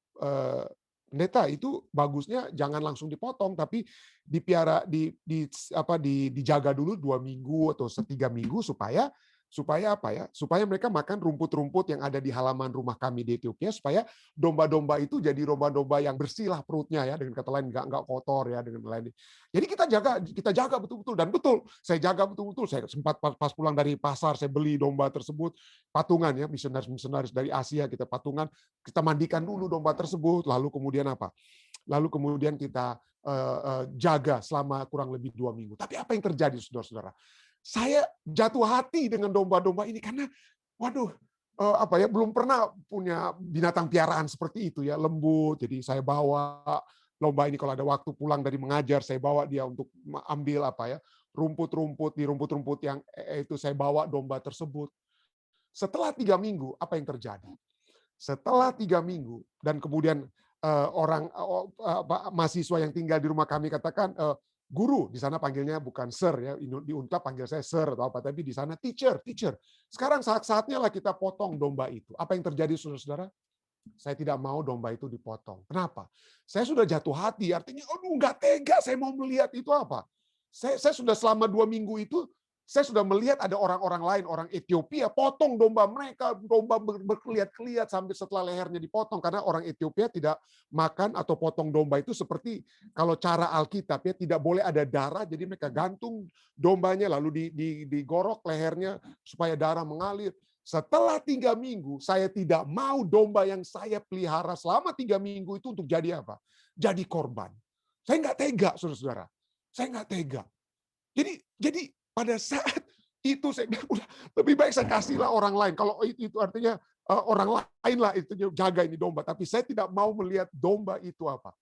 pendeta itu bagusnya jangan langsung dipotong tapi dipiara dijaga dulu 2 minggu atau 3 minggu supaya apa ya? Supaya mereka makan rumput-rumput yang ada di halaman rumah kami di Ethiopia supaya domba-domba itu jadi domba-domba yang bersih lah perutnya ya, dengan kata lain nggak kotor ya dengan lain. Jadi kita jaga betul-betul dan betul saya jaga betul-betul. Saya sempat pas pulang dari pasar saya beli domba tersebut patungan ya, misionaris dari Asia kita patungan, kita mandikan dulu domba tersebut lalu kemudian apa? Lalu kemudian kita jaga selama kurang lebih 2 minggu. Tapi apa yang terjadi saudara-saudara? Saya jatuh hati dengan domba-domba ini karena waduh belum pernah punya binatang piaraan seperti itu ya, lembut. Jadi saya bawa domba ini kalau ada waktu pulang dari mengajar saya bawa dia untuk ambil rumput-rumput yang itu saya bawa domba tersebut. Setelah 3 minggu apa yang terjadi? Setelah 3 minggu dan kemudian mahasiswa yang tinggal di rumah kami katakan guru, di sana panggilnya bukan sir ya, di Unta panggil saya sir atau apa, tapi di sana teacher. Sekarang saat-saatnya lah kita potong domba itu. Apa yang terjadi saudara-saudara? Saya tidak mau domba itu dipotong. Kenapa? Saya sudah jatuh hati, artinya aduh nggak tega saya mau melihat itu apa. Saya sudah selama 2 minggu itu Saya sudah melihat ada orang-orang lain, orang Ethiopia, potong domba mereka, domba berkeliat-keliat sampai setelah lehernya dipotong. Karena orang Ethiopia tidak makan atau potong domba itu seperti kalau cara Alkitab ya, tidak boleh ada darah, jadi mereka gantung dombanya lalu digorok lehernya supaya darah mengalir. Setelah 3 minggu, saya tidak mau domba yang saya pelihara selama 3 minggu itu untuk jadi apa? Jadi korban. Saya nggak tega, saudara-saudara. Saya nggak tega. Jadi pada saat itu saya bilang, udah lebih baik saya kasihlah orang lain. Kalau itu artinya orang lain lah itu jaga ini domba. Tapi saya tidak mau melihat domba itu apa.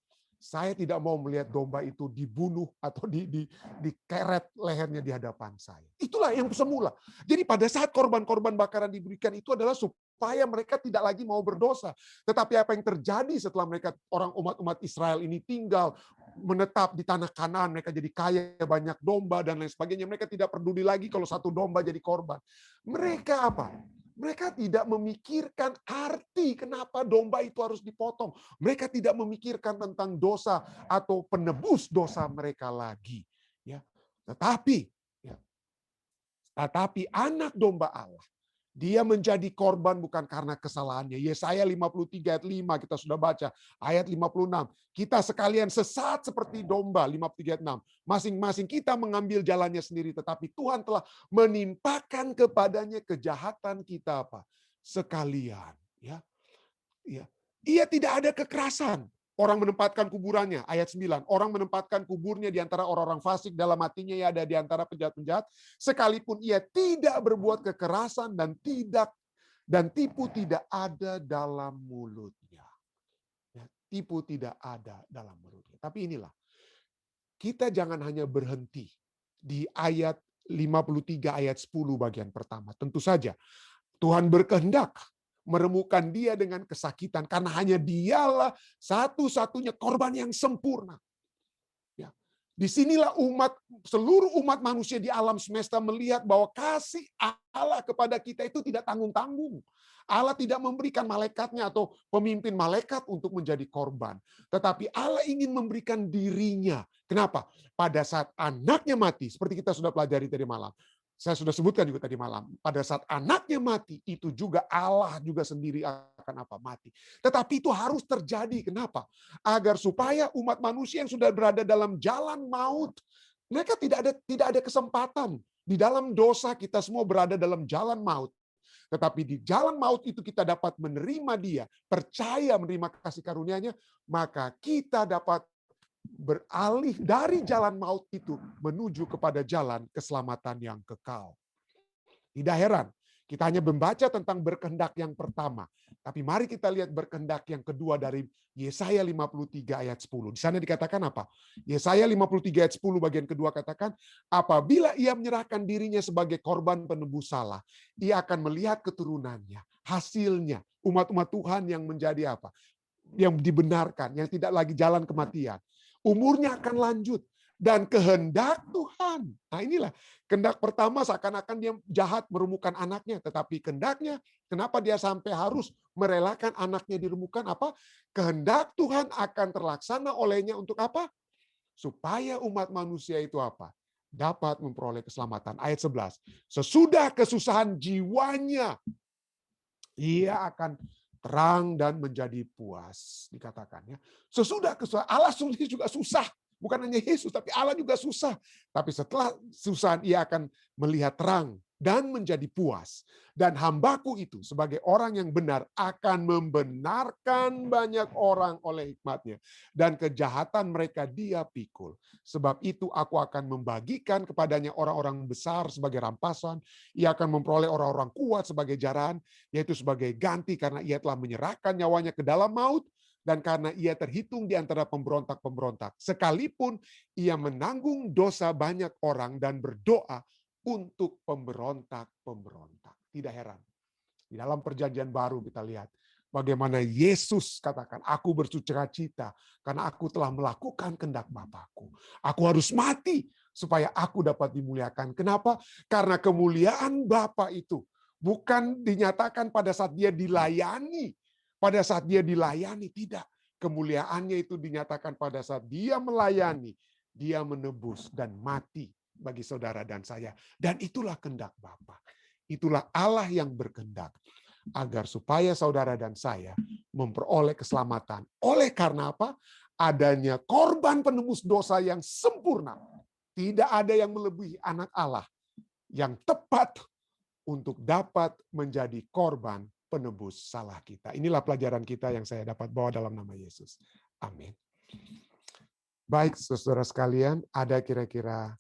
Saya tidak mau melihat domba itu dibunuh atau dikeret lehernya di hadapan saya. Itulah yang semula. Jadi pada saat korban-korban bakaran diberikan itu adalah supaya mereka tidak lagi mau berdosa. Tetapi apa yang terjadi setelah mereka orang umat Israel ini tinggal menetap di tanah Kanaan, mereka jadi kaya, banyak domba dan lain sebagainya. Mereka tidak peduli lagi kalau satu domba jadi korban. Mereka apa? Mereka tidak memikirkan arti kenapa domba itu harus dipotong. Mereka tidak memikirkan tentang dosa atau penebus dosa mereka lagi. Ya, tetapi anak domba Allah, dia menjadi korban bukan karena kesalahannya. Yesaya 53 ayat 5 kita sudah baca. Ayat 56. Kita sekalian sesat seperti domba, 53 ayat 6. Masing-masing kita mengambil jalannya sendiri. Tetapi Tuhan telah menimpakan kepadanya kejahatan kita apa? Sekalian. Ya. Ia tidak ada kekerasan. Orang menempatkan kuburannya, ayat 9. Orang menempatkan kuburnya di antara orang-orang fasik, dalam hatinya ia ada di antara penjahat-penjahat, sekalipun ia tidak berbuat kekerasan dan tipu tidak ada dalam mulutnya. Ya, tipu tidak ada dalam mulutnya. Tapi inilah, kita jangan hanya berhenti di ayat 53 ayat 10 bagian pertama. Tentu saja Tuhan berkehendak meremukan dia dengan kesakitan karena hanya dialah satu-satunya korban yang sempurna. Ya. Disinilah seluruh umat manusia di alam semesta melihat bahwa kasih Allah kepada kita itu tidak tanggung-tanggung. Allah tidak memberikan malaikatnya atau pemimpin malaikat untuk menjadi korban. Tetapi Allah ingin memberikan dirinya. Kenapa? Pada saat anaknya mati, seperti kita sudah pelajari tadi malam. Saya sudah sebutkan juga tadi malam. Pada saat anaknya mati, itu juga Allah juga sendiri akan apa? Mati. Tetapi itu harus terjadi. Kenapa? Agar supaya umat manusia yang sudah berada dalam jalan maut, mereka tidak ada kesempatan. Di dalam dosa kita semua berada dalam jalan maut. Tetapi di jalan maut itu kita dapat menerima dia, percaya menerima kasih karunia-Nya, maka kita dapat beralih dari jalan maut itu menuju kepada jalan keselamatan yang kekal. Tidak heran, kita hanya membaca tentang berkehendak yang pertama. Tapi mari kita lihat berkehendak yang kedua dari Yesaya 53 ayat 10. Di sana dikatakan apa? Yesaya 53 ayat 10 bagian kedua katakan, apabila ia menyerahkan dirinya sebagai korban penebus salah, ia akan melihat keturunannya, hasilnya, umat-umat Tuhan yang menjadi apa? Yang dibenarkan, yang tidak lagi jalan kematian. Umurnya akan lanjut. Dan kehendak Tuhan. Nah inilah, kehendak pertama seakan-akan dia jahat merumukan anaknya. Tetapi kehendaknya, kenapa dia sampai harus merelakan anaknya dirumukan? Apa? Kehendak Tuhan akan terlaksana olehnya untuk apa? Supaya umat manusia itu apa? Dapat memperoleh keselamatan. Ayat 11. Sesudah kesusahan jiwanya, ia akan terang dan menjadi puas, dikatakan ya. Sesudah kesusahan, Allah sendiri juga susah. Bukan hanya Yesus, tapi Allah juga susah. Tapi setelah susahan, ia akan melihat terang dan menjadi puas. Dan hambaku itu sebagai orang yang benar akan membenarkan banyak orang oleh hikmat-Nya. Dan kejahatan mereka dia pikul. Sebab itu aku akan membagikan kepadanya orang-orang besar sebagai rampasan. Ia akan memperoleh orang-orang kuat sebagai jarahan, yaitu sebagai ganti karena ia telah menyerahkan nyawanya ke dalam maut. Dan karena ia terhitung di antara pemberontak-pemberontak. Sekalipun ia menanggung dosa banyak orang dan berdoa untuk pemberontak-pemberontak. Tidak heran. Di dalam perjanjian baru kita lihat bagaimana Yesus katakan, aku bersukacita karena aku telah melakukan kehendak Bapakku. Aku harus mati supaya aku dapat dimuliakan. Kenapa? Karena kemuliaan Bapa itu bukan dinyatakan pada saat dia dilayani. Pada saat dia dilayani, tidak. Kemuliaannya itu dinyatakan pada saat dia melayani, dia menebus dan mati bagi saudara dan saya. Dan itulah kehendak Bapa. Itulah Allah yang berkehendak agar supaya saudara dan saya memperoleh keselamatan. Oleh karena apa? Adanya korban penebus dosa yang sempurna. Tidak ada yang melebihi anak Allah yang tepat untuk dapat menjadi korban penebus salah kita. Inilah pelajaran kita yang saya dapat bawa dalam nama Yesus. Amin. Baik, saudara sekalian, ada kira-kira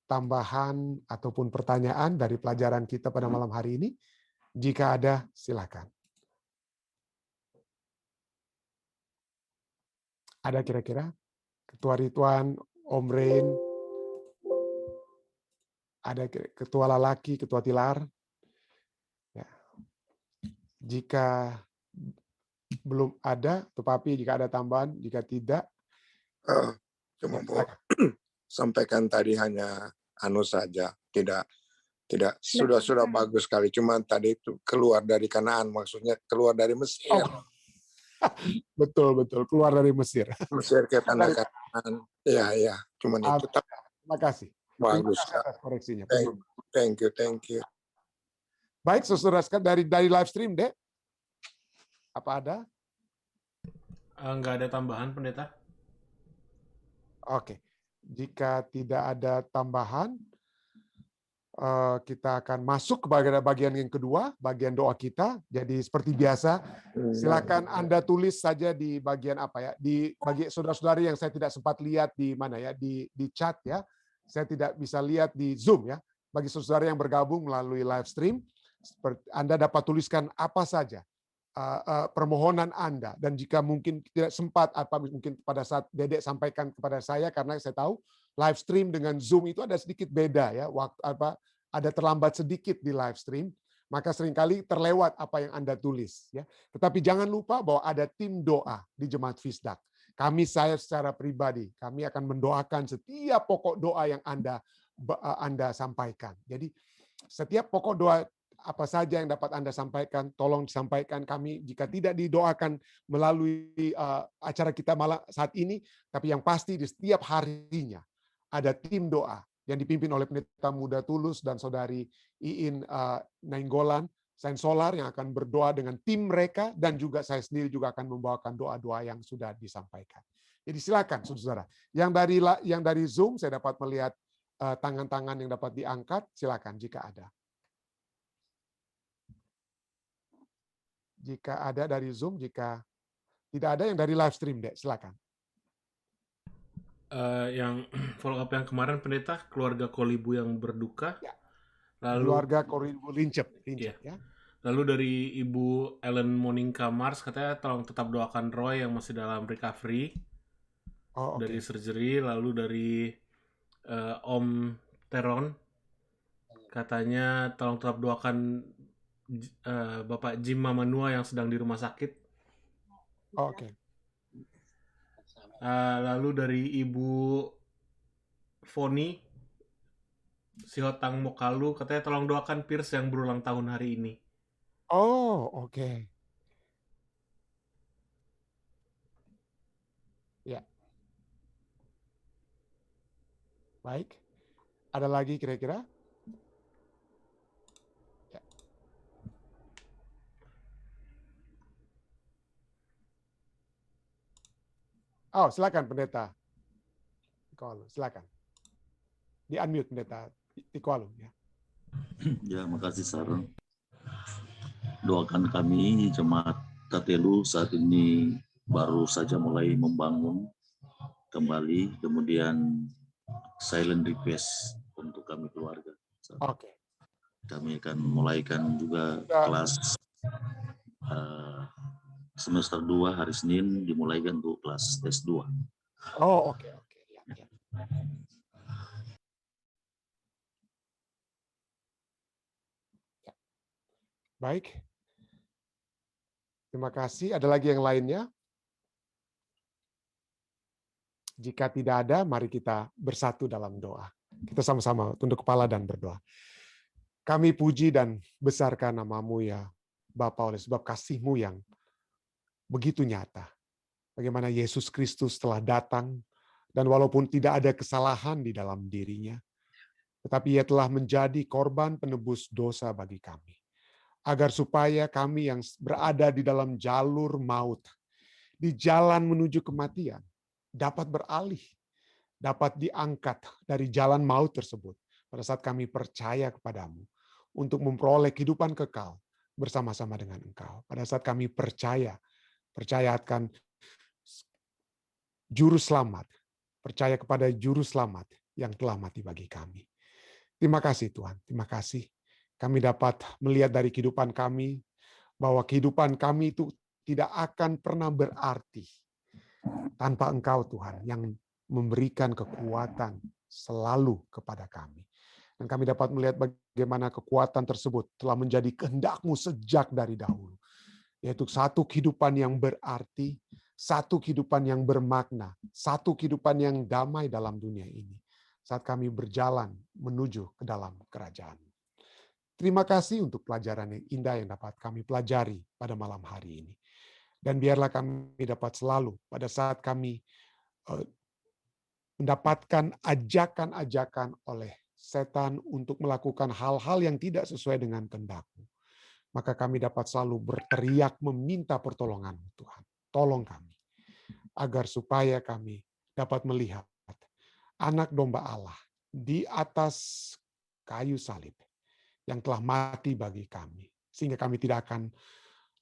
tambahan ataupun pertanyaan dari pelajaran kita pada malam hari ini? Jika ada, silakan. Ada kira-kira? Ketua Ridwan, Om Rain, ada Ketua Lalaki, Ketua Tilar? Ya. Jika belum ada, tetapi jika ada tambahan, jika tidak, cuma mau sampaikan tadi hanya saja, tidak sudah bagus sekali. Cuma tadi itu keluar dari Kanaan, maksudnya keluar dari Mesir. Oh. Betul, keluar dari Mesir. Mesir ke tanah Kanaan. Ya, cuman itu. Terima kasih. Bagus. Terima kasih atas koreksinya. Thank you. Baik, saudara sekalian, dari live stream, Dek. Apa ada? Nggak ada tambahan, Pendeta. Oke. Jika tidak ada tambahan, kita akan masuk kepada bagian yang kedua, bagian doa kita. Jadi seperti biasa, silakan Anda tulis saja di bagian apa ya, di bagi saudara-saudari yang saya tidak sempat lihat di mana ya, di chat ya. Saya tidak bisa lihat di Zoom ya. Bagi saudara yang bergabung melalui live stream, Anda dapat tuliskan apa saja permohonan Anda, dan jika mungkin tidak sempat mungkin pada saat Dedek sampaikan kepada saya, karena saya tahu live stream dengan Zoom itu ada sedikit beda ya, waktu ada terlambat sedikit di live stream, maka seringkali terlewat apa yang Anda tulis ya. Tetapi jangan lupa bahwa ada tim doa di Jemaat Fisdak. Saya secara pribadi, kami akan mendoakan setiap pokok doa yang Anda sampaikan. Jadi setiap pokok doa apa saja yang dapat Anda sampaikan, tolong disampaikan kami. Jika tidak didoakan melalui acara kita malam saat ini, tapi yang pasti di setiap harinya ada tim doa yang dipimpin oleh Pendeta Muda Tulus dan Saudari Iin Nainggolan, Saint Solar, yang akan berdoa dengan tim mereka, dan juga saya sendiri juga akan membawakan doa-doa yang sudah disampaikan. Jadi silakan saudara. Yang dari Zoom saya dapat melihat tangan-tangan yang dapat diangkat, silakan jika ada. Jika ada dari Zoom, jika tidak ada yang dari live stream, Dek, silakan. Yang follow up yang kemarin, Pendeta, keluarga Kolibu yang berduka. Ya. Lalu Keluarga Kolibu Lincep ya. Lalu dari Ibu Ellen Monica Mars, katanya tolong tetap doakan Roy yang masih dalam recovery dari surgery. Lalu dari Om Teron, katanya tolong tetap doakan Bapak Jim Mamanua yang sedang di rumah sakit. Lalu dari Ibu Foni Sihotang Mokalu, katanya tolong doakan Pierce yang berulang tahun hari ini. Ya. Baik. Ada lagi kira-kira? Silakan Pendeta Tikualu, silakan. Di-unmute Pendeta Tikualu ya. Ya, makasih Saron. Doakan kami jemaat Tatelu saat ini baru saja mulai membangun kembali, kemudian silent request untuk kami keluarga. Kami akan mulaikan juga kelas semester 2 hari Senin, dimulaikan untuk kelas tes 2. Oke. Ya. Baik. Terima kasih. Ada lagi yang lainnya? Jika tidak ada, mari kita bersatu dalam doa. Kita sama-sama tunduk kepala dan berdoa. Kami puji dan besarkan nama-Mu ya Bapa, oleh sebab kasih-Mu yang begitu nyata. Bagaimana Yesus Kristus telah datang, dan walaupun tidak ada kesalahan di dalam dirinya, tetapi ia telah menjadi korban penebus dosa bagi kami. Agar supaya kami yang berada di dalam jalur maut, di jalan menuju kematian, dapat beralih, dapat diangkat dari jalan maut tersebut pada saat kami percaya kepadamu untuk memperoleh kehidupan kekal bersama-sama dengan Engkau. Pada saat kami percaya akan juru selamat, percaya kepada juru selamat yang telah mati bagi kami. Terima kasih Tuhan, terima kasih. Kami dapat melihat dari kehidupan kami bahwa kehidupan kami itu tidak akan pernah berarti tanpa Engkau Tuhan yang memberikan kekuatan selalu kepada kami. Dan kami dapat melihat bagaimana kekuatan tersebut telah menjadi kehendak-Mu sejak dari dahulu. Yaitu satu kehidupan yang berarti, satu kehidupan yang bermakna, satu kehidupan yang damai dalam dunia ini. Saat kami berjalan menuju ke dalam kerajaan. Terima kasih untuk pelajaran yang indah yang dapat kami pelajari pada malam hari ini. Dan biarlah kami dapat selalu pada saat kami mendapatkan ajakan-ajakan oleh setan untuk melakukan hal-hal yang tidak sesuai dengan kehendak-Mu. Maka kami dapat selalu berteriak meminta pertolongan-Mu Tuhan. Tolong kami. Agar supaya kami dapat melihat anak domba Allah di atas kayu salib yang telah mati bagi kami. Sehingga kami tidak akan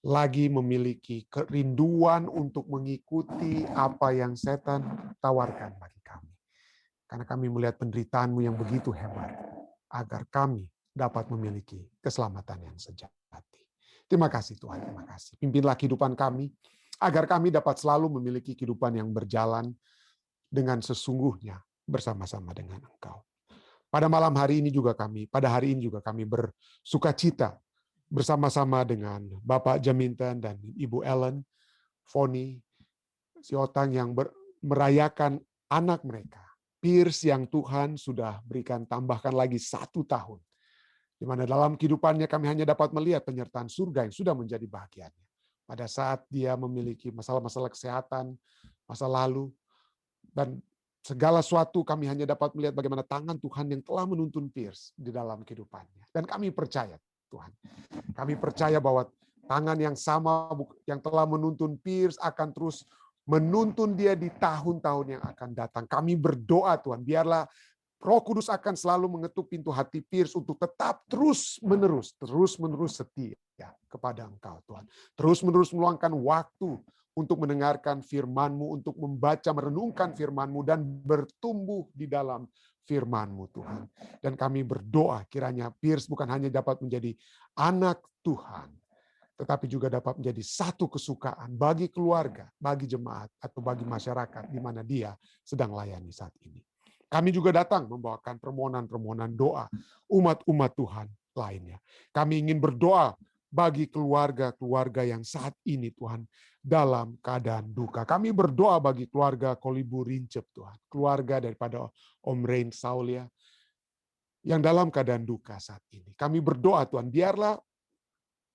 lagi memiliki kerinduan untuk mengikuti apa yang setan tawarkan bagi kami. Karena kami melihat penderitaan-Mu yang begitu hebat, agar kami dapat memiliki keselamatan yang sejati. Terima kasih Tuhan, terima kasih. Pimpinlah kehidupan kami, agar kami dapat selalu memiliki kehidupan yang berjalan dengan sesungguhnya bersama-sama dengan Engkau. Pada malam hari ini juga kami bersukacita bersama-sama dengan Bapak Jaminten dan Ibu Ellen, Foni, Siotang yang merayakan anak mereka. Pierce yang Tuhan sudah berikan tambahkan lagi 1 tahun. Di mana dalam kehidupannya kami hanya dapat melihat penyertaan surga yang sudah menjadi bahagiannya. Pada saat dia memiliki masalah-masalah kesehatan, masa lalu, dan segala sesuatu kami hanya dapat melihat bagaimana tangan Tuhan yang telah menuntun Pierce di dalam kehidupannya. Dan kami percaya Tuhan. Kami percaya bahwa tangan yang sama yang telah menuntun Pierce akan terus menuntun dia di tahun-tahun yang akan datang. Kami berdoa Tuhan, biarlah Roh Kudus akan selalu mengetuk pintu hati Pierce untuk tetap terus-menerus setia kepada Engkau Tuhan. Terus-menerus meluangkan waktu untuk mendengarkan firman-Mu, untuk membaca, merenungkan firman-Mu, dan bertumbuh di dalam firman-Mu Tuhan. Dan kami berdoa kiranya Pierce bukan hanya dapat menjadi anak Tuhan, tetapi juga dapat menjadi satu kesukaan bagi keluarga, bagi jemaat, atau bagi masyarakat di mana dia sedang layani saat ini. Kami juga datang membawakan permohonan-permohonan doa umat-umat Tuhan lainnya. Kami ingin berdoa bagi keluarga-keluarga yang saat ini Tuhan dalam keadaan duka. Kami berdoa bagi keluarga Kolibu Rincep Tuhan, keluarga daripada Om Rain Saulia yang dalam keadaan duka saat ini. Kami berdoa Tuhan, biarlah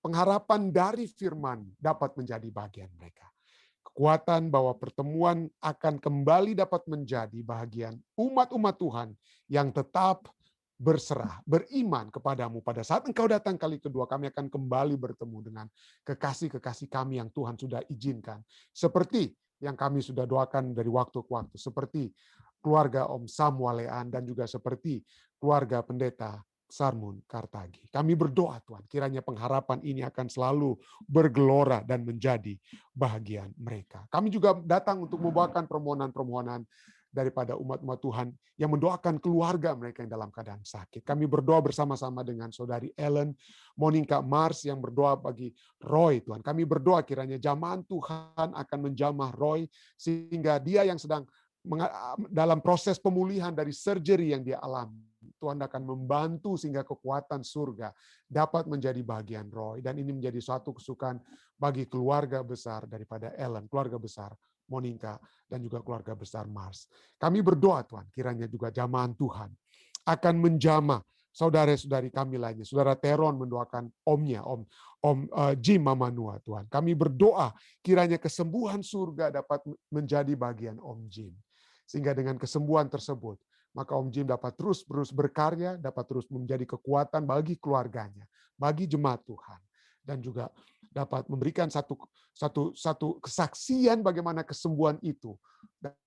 pengharapan dari firman dapat menjadi bagian mereka. Kekuatan bahwa pertemuan akan kembali dapat menjadi bahagian umat-umat Tuhan yang tetap berserah, beriman kepadamu. Pada saat Engkau datang kali kedua, kami akan kembali bertemu dengan kekasih-kekasih kami yang Tuhan sudah izinkan. Seperti yang kami sudah doakan dari waktu ke waktu. Seperti keluarga Om Samualean dan juga seperti keluarga pendeta Sarmun Kartagi. Kami berdoa Tuhan, kiranya pengharapan ini akan selalu bergelora dan menjadi bahagian mereka. Kami juga datang untuk membawakan permohonan-permohonan daripada umat-umat Tuhan yang mendoakan keluarga mereka yang dalam keadaan sakit. Kami berdoa bersama-sama dengan saudari Ellen Monica Mars yang berdoa bagi Roy Tuhan. Kami berdoa kiranya jamahan Tuhan akan menjamah Roy sehingga dia yang sedang dalam proses pemulihan dari surgery yang dia alami. Tuhan akan membantu sehingga kekuatan surga dapat menjadi bagian Roy. Dan ini menjadi suatu kesukaan bagi keluarga besar daripada Ellen, keluarga besar Monica, dan juga keluarga besar Mars. Kami berdoa Tuhan, kiranya juga jamahan Tuhan akan menjamah saudara-saudari kami lainnya. Saudara Teron mendoakan omnya, Om Jim Mamanua Tuhan. Kami berdoa kiranya kesembuhan surga dapat menjadi bagian Om Jim. Sehingga dengan kesembuhan tersebut, maka Om Jim dapat terus berkarya, dapat terus menjadi kekuatan bagi keluarganya, bagi jemaat Tuhan, dan juga dapat memberikan satu kesaksian bagaimana kesembuhan itu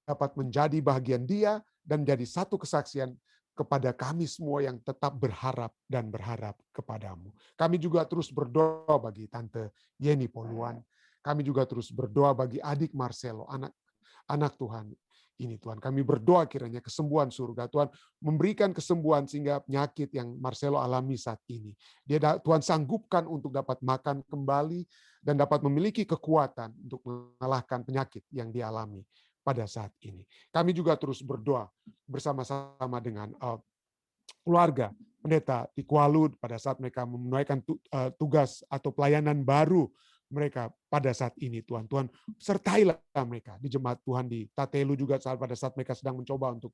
dapat menjadi bagian dia dan jadi satu kesaksian kepada kami semua yang tetap berharap dan berharap kepadamu. Kami juga terus berdoa bagi Tante Yeni Poluan. Kami juga terus berdoa bagi adik Marcelo, anak Tuhan ini Tuhan. Kami berdoa kiranya kesembuhan surga. Tuhan memberikan kesembuhan sehingga penyakit yang Marcelo alami saat ini, Tuhan sanggupkan untuk dapat makan kembali dan dapat memiliki kekuatan untuk mengalahkan penyakit yang dialami pada saat ini. Kami juga terus berdoa bersama-sama dengan keluarga Pendeta Tikwalu pada saat mereka menunaikan tugas atau pelayanan baru mereka pada saat ini, Tuhan. Tuhan, sertailah mereka di jemaat Tuhan di Tatelu juga pada saat mereka sedang mencoba untuk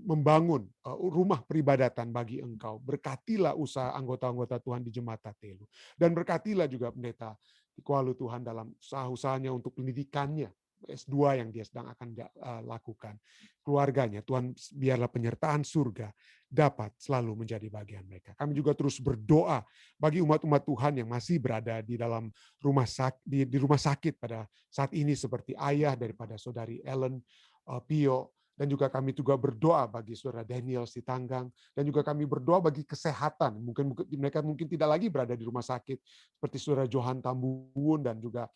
membangun rumah peribadatan bagi Engkau. Berkatilah usaha anggota-anggota Tuhan di jemaat Tatelu. Dan berkatilah juga Pendeta Tikwalu Tuhan dalam usaha-usahanya untuk pendidikannya, S2 yang dia sedang akan lakukan. Keluarganya, Tuhan, biarlah penyertaan surga dapat selalu menjadi bagian mereka. Kami juga terus berdoa bagi umat-umat Tuhan yang masih berada di dalam rumah sakit pada saat ini, seperti ayah daripada saudari Ellen Pio, dan juga kami juga berdoa bagi saudara Daniel Sitanggang, dan juga kami berdoa bagi kesehatan. Mereka mungkin tidak lagi berada di rumah sakit, seperti saudara Johan Tambuun, dan juga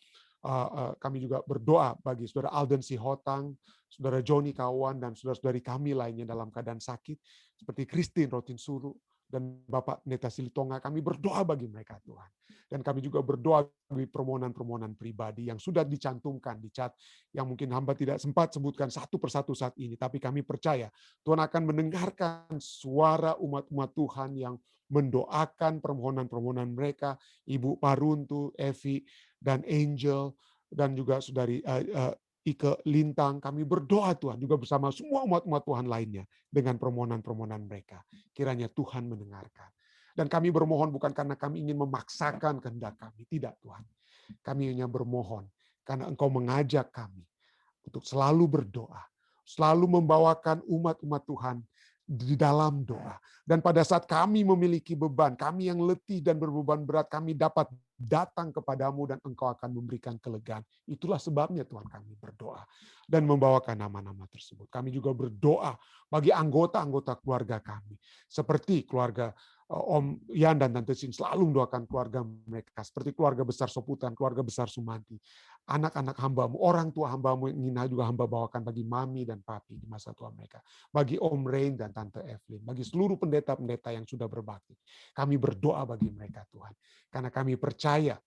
kami juga berdoa bagi saudara Alden Sihotang, saudara Joni Kawan, dan saudara-saudari kami lainnya dalam keadaan sakit, seperti Christine Rotinsulu dan Bapak Pendeta Silitonga. Kami berdoa bagi mereka, Tuhan. Dan kami juga berdoa bagi permohonan-permohonan pribadi yang sudah dicantumkan di chat, yang mungkin hamba tidak sempat sebutkan satu persatu saat ini, tapi kami percaya Tuhan akan mendengarkan suara umat-umat Tuhan yang mendoakan permohonan-permohonan mereka, Ibu Paruntu, Evi, dan Angel, dan juga saudari Ike Lintang. Kami berdoa Tuhan juga bersama semua umat-umat Tuhan lainnya dengan permohonan-permohonan mereka. Kiranya Tuhan mendengarkan. Dan kami bermohon bukan karena kami ingin memaksakan kehendak kami. Tidak Tuhan. Kami hanya bermohon karena Engkau mengajak kami untuk selalu berdoa. Selalu membawakan umat-umat Tuhan di dalam doa. Dan pada saat kami memiliki beban, kami yang letih dan berbeban berat, kami dapat datang kepadamu dan Engkau akan memberikan kelegaan. Itulah sebabnya Tuhan kami berdoa dan membawakan nama-nama tersebut. Kami juga berdoa bagi anggota-anggota keluarga kami. Seperti keluarga Om Yan dan Tante Sin selalu mendoakan keluarga mereka. Seperti keluarga besar Soputan, keluarga besar Sumanti. Anak-anak hambamu, orang tua hambamu yang ingin juga hamba bawakan bagi mami dan papi di masa tua mereka. Bagi Om Rain dan Tante Evelyn. Bagi seluruh pendeta-pendeta yang sudah berbakti. Kami berdoa bagi mereka Tuhan. Karena kami percaya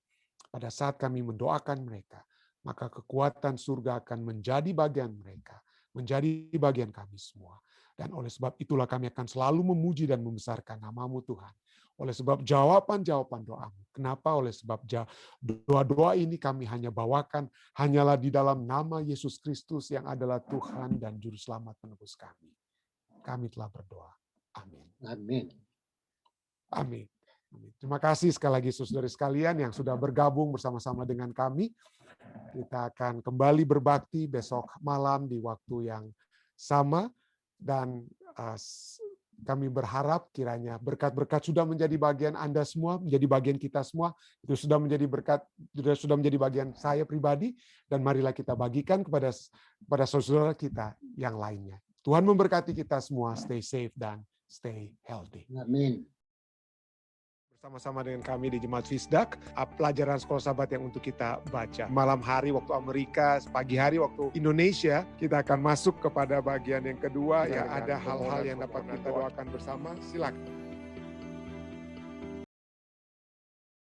pada saat kami mendoakan mereka, maka kekuatan surga akan menjadi bagian mereka. Menjadi bagian kami semua. Dan oleh sebab itulah kami akan selalu memuji dan membesarkan nama-Mu Tuhan. Oleh sebab jawaban-jawaban doa-Mu. Kenapa? Oleh sebab doa-doa ini kami hanya bawakan hanyalah di dalam nama Yesus Kristus yang adalah Tuhan dan Juru Selamat penebus kami. Kami telah berdoa. Amin. Amin. Amin. Terima kasih sekali lagi saudara sekalian yang sudah bergabung bersama-sama dengan kami. Kita akan kembali berbakti besok malam di waktu yang sama. Dan kami berharap kiranya berkat-berkat sudah menjadi bagian Anda semua, menjadi bagian kita semua. Itu sudah menjadi berkat, sudah menjadi bagian saya pribadi. Dan marilah kita bagikan kepada saudara kita yang lainnya. Tuhan memberkati kita semua. Stay safe dan stay healthy. Amin. Bersama-sama dengan kami di Jemaat Fisdak, pelajaran sekolah sahabat yang untuk kita baca. Malam hari waktu Amerika, pagi hari waktu Indonesia, kita akan masuk kepada bagian yang kedua, ya ada hal-hal yang dapat kita doakan bersama. Silakan.